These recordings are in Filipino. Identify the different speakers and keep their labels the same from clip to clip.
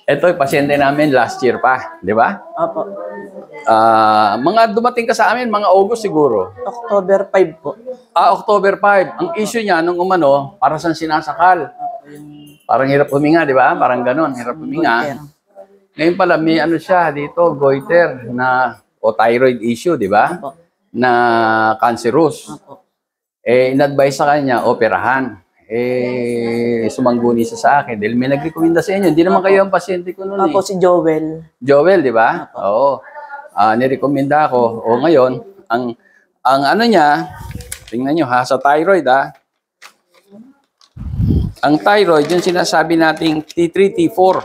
Speaker 1: Ito yung pasyente namin last year pa, di ba?
Speaker 2: Opo.
Speaker 1: Mga dumating ka sa amin, mga August siguro.
Speaker 2: October 5 po.
Speaker 1: October 5. Ang issue niya, nung umano, para saan sinasakal. Parang hirap huminga, di ba? Parang ganon, hirap huminga. Ngayon pala, may ano siya dito, goiter o thyroid issue, di ba? Na cancerous. In-advise sa kanya, operahan. Sumangguni siya sa akin. Dahil may nag-recommenda sa inyo. Hindi naman kayo ang pasyente ko noon.
Speaker 2: Opo, si Joel.
Speaker 1: Joel, di ba? Oo. Nirekomenda ako. O ngayon, ang ano niya, tingnan nyo ha, sa thyroid ha. Ang thyroid, yung sinasabi nating T3, T4.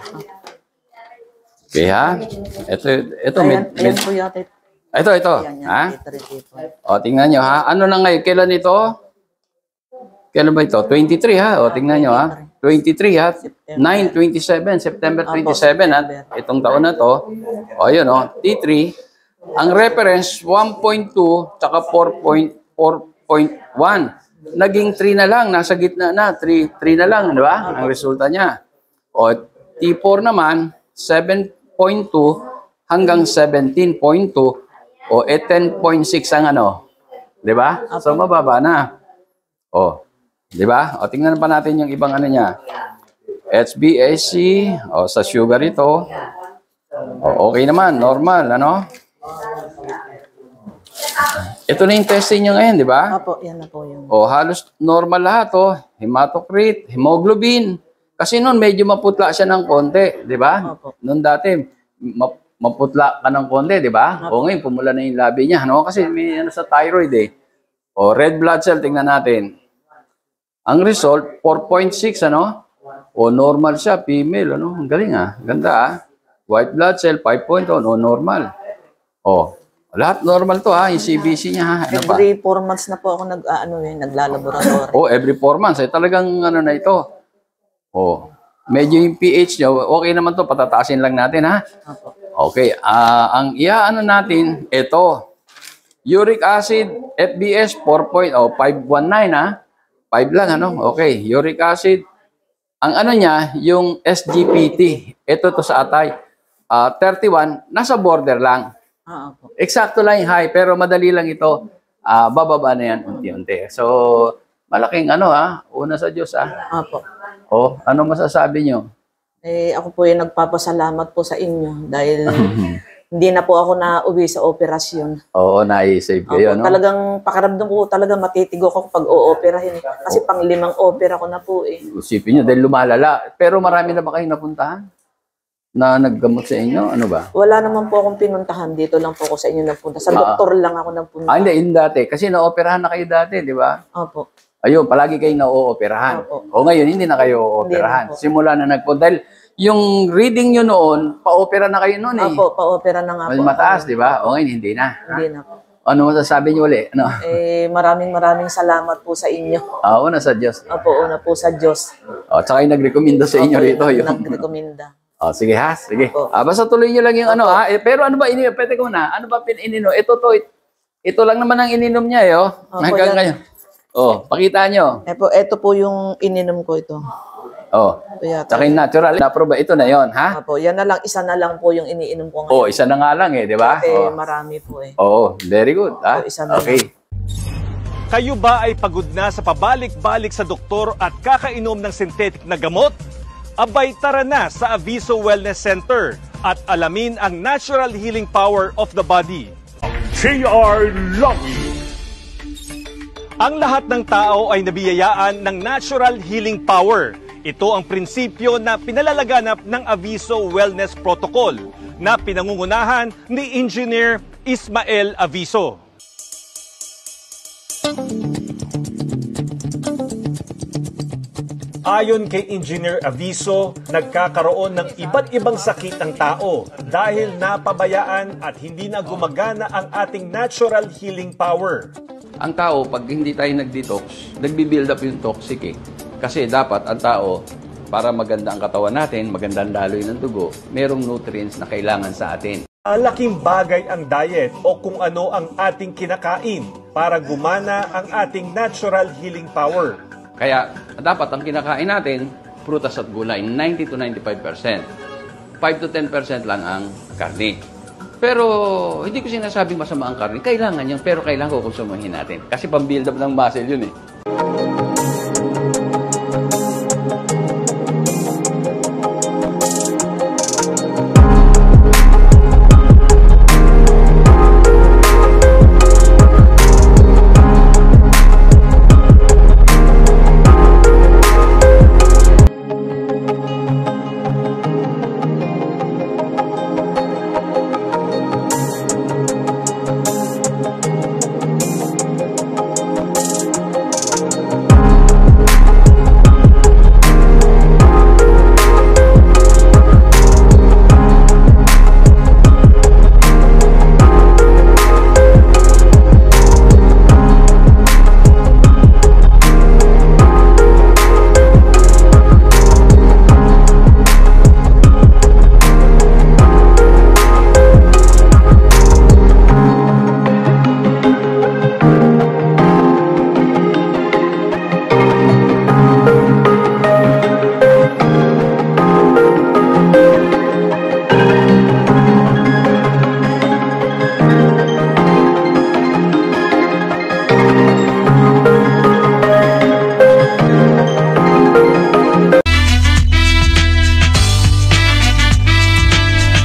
Speaker 1: Okay ha? Ito.
Speaker 2: Ayan po yata.
Speaker 1: Ito. Ha? O, tingnan nyo ha. Ano na ngayon? Kailan ito? Kailan ba ito? 23 ha? O, tingnan nyo ha. 23 ha. 9/27, September 27 ha. Itong taon na to. O, yun o. T3. Ang reference, 1.2 tsaka 4.1. Naging 3 na lang. Nasa gitna na. 3 na lang, di ba? Ang resulta niya. O, T4 naman, 7.2 hanggang 17.2. O, 10.6 ang ano. Di ba? So, mababa na. O, di ba? O, tingnan pa natin yung ibang ano niya. HbA1c, o, sa sugar ito. O, okay naman, normal, ano? Ito na yung testing nyo ngayon, di ba?
Speaker 2: Opo, yan na po yun.
Speaker 1: O, halos normal lahat, o. Hematocrit, hemoglobin. Kasi noon, medyo maputla siya ng konti, di ba? Noon dati, maputla ka ng konti, di ba? O, ngayon, pumula na yung labi niya, no? Kasi may ano sa thyroid, eh. O, red blood cell, tingnan natin. Ang result, 4.6, ano? O, normal siya, female, ano? Ang galing, ah. Ganda, ah. White blood cell, 5.0, o, normal. O, lahat normal to, ha? Yung CBC niya, ha? Ano
Speaker 2: every 4 months na po ako naglalaboratory.
Speaker 1: O, every 4 months. Talagang, ano na ito. O, medyo yung pH niya, okay naman to, patataasin lang natin, ha? Okay, ang ano natin, ito. Uric acid, FBS, 519, ha? 5 lang, ano? Okay, uric acid. Ang ano niya, yung SGPT, ito to sa atay, 31, nasa border lang. Eksakto lang yung high, pero madali lang ito. Bababa na yan unti-unti. So, malaking ano ha, una sa Diyos
Speaker 2: Apo.
Speaker 1: O, ano masasabi nyo?
Speaker 2: Ako po yung nagpapasalamat po sa inyo dahil hindi na po ako nauwi sa operasyon.
Speaker 1: Oo, na-save kayo, no?
Speaker 2: Talagang pakiramdam ko talaga matitigo ko pag o-operahin. Kasi pang 5 opera ko na po eh.
Speaker 1: Isipin nyo, dahil lumalala. Pero marami na ba kayong napuntahan? Na naggamot sa inyo? Ano ba?
Speaker 2: Wala naman po akong pinuntahan. Dito lang po ako sa inyo nagpunta. Sa doktor lang ako nagpunta.
Speaker 1: Hindi dati. Kasi na-operahan na kayo dati, di ba?
Speaker 2: Opo.
Speaker 1: Ayun, palagi kayong na-o-operahan. O ngayon, hindi na kayo o-operahan. Simula na nagpunta. Dahil yung reading nyo noon, pa-opera na kayo noon eh.
Speaker 2: Opo, pa-opera na nga po.
Speaker 1: Mataas, di ba? O ngayon, hindi na.
Speaker 2: Hindi na po.
Speaker 1: Ano masasabi nyo ulit? Ano?
Speaker 2: Maraming salamat po sa inyo.
Speaker 1: Una sa Diyos.
Speaker 2: Opo, una po sa Diyos.
Speaker 1: Tsaka yung nagrekomenda sa inyo rito.
Speaker 2: Nagrekomenda.
Speaker 1: Sige ha, sige. Basta tuloy nyo lang yung ano ha. Pero ano ba ininom? Pwede ko na. Ano ba ininom? Ito lang naman ang ininom niya eh. Hanggang ngayon. Pakita nyo.
Speaker 2: Ito po yung ininom ko ito.
Speaker 1: Tsaka yung natural. Na-approve ba? Ito na yon ha?
Speaker 2: Opo, yan na lang. Isa na lang po yung iniinom ko ngayon.
Speaker 1: Isa na nga lang eh, di ba?
Speaker 2: Marami po eh.
Speaker 1: Very good.
Speaker 2: Isa na
Speaker 1: okay.
Speaker 3: Kayo ba ay pagod na sa pabalik-balik sa doktor at kakainom ng synthetic na gamot? Abay tara na sa Aviso Wellness Center at alamin ang natural healing power of the body.
Speaker 4: JR Lowy.
Speaker 3: Ang lahat ng tao ay nabiyayaan ng natural healing power. Ito ang prinsipyo na pinalalaganap ng Aviso Wellness Protocol na pinangungunahan ni Engineer Ismael Aviso. Ayon kay Engineer Aviso, nagkakaroon ng iba't ibang sakit ang tao dahil napabayaan at hindi na gumagana ang ating natural healing power.
Speaker 1: Ang tao, pag hindi tayo nag-detox, nagbi-build up yung toxic eh. Kasi dapat ang tao, para maganda ang katawan natin, maganda ang daloy ng dugo, merong nutrients na kailangan sa atin.
Speaker 3: Malaking bagay ang diet o kung ano ang ating kinakain para gumana ang ating natural healing power.
Speaker 1: Kaya dapat ang kinakain natin, prutas at gulay, 90 to 95%. 5 to 10% lang ang karne. Pero hindi ko sinasabing masama ang karne. Kailangan yun, pero kailangan ko konsumahin natin. Kasi pang-build up ng muscle yun eh.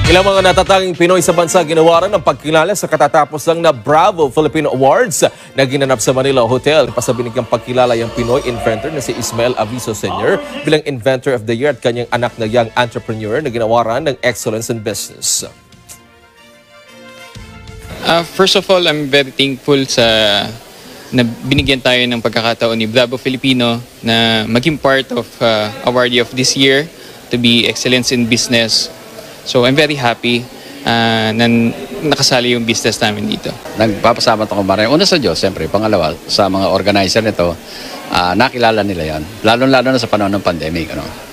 Speaker 5: Ilang mga natatanging Pinoy sa bansa ginawaran ng pagkilala sa katatapos lang na Bravo Filipino Awards na ginanap sa Manila Hotel. Pasabinigang pagkilala yung Pinoy inventor na si Ismael Aviso Sr. bilang Inventor of the Year at kanyang anak na young entrepreneur na ginawaran ng Excellence in Business.
Speaker 6: First of all, I'm very thankful na binigyan tayo ng pagkakataon ni Bravo Filipino na maging part of awardee of this year to be Excellence in Business. So I'm very happy na nakasali yung business namin dito.
Speaker 1: Nagpapasalamat ako maraming. Una sa Diyos, siyempre. Pangalawa, sa mga organizer nito, nakilala nila yan. Lalo-lalo na sa panahon ng pandemic. Ano?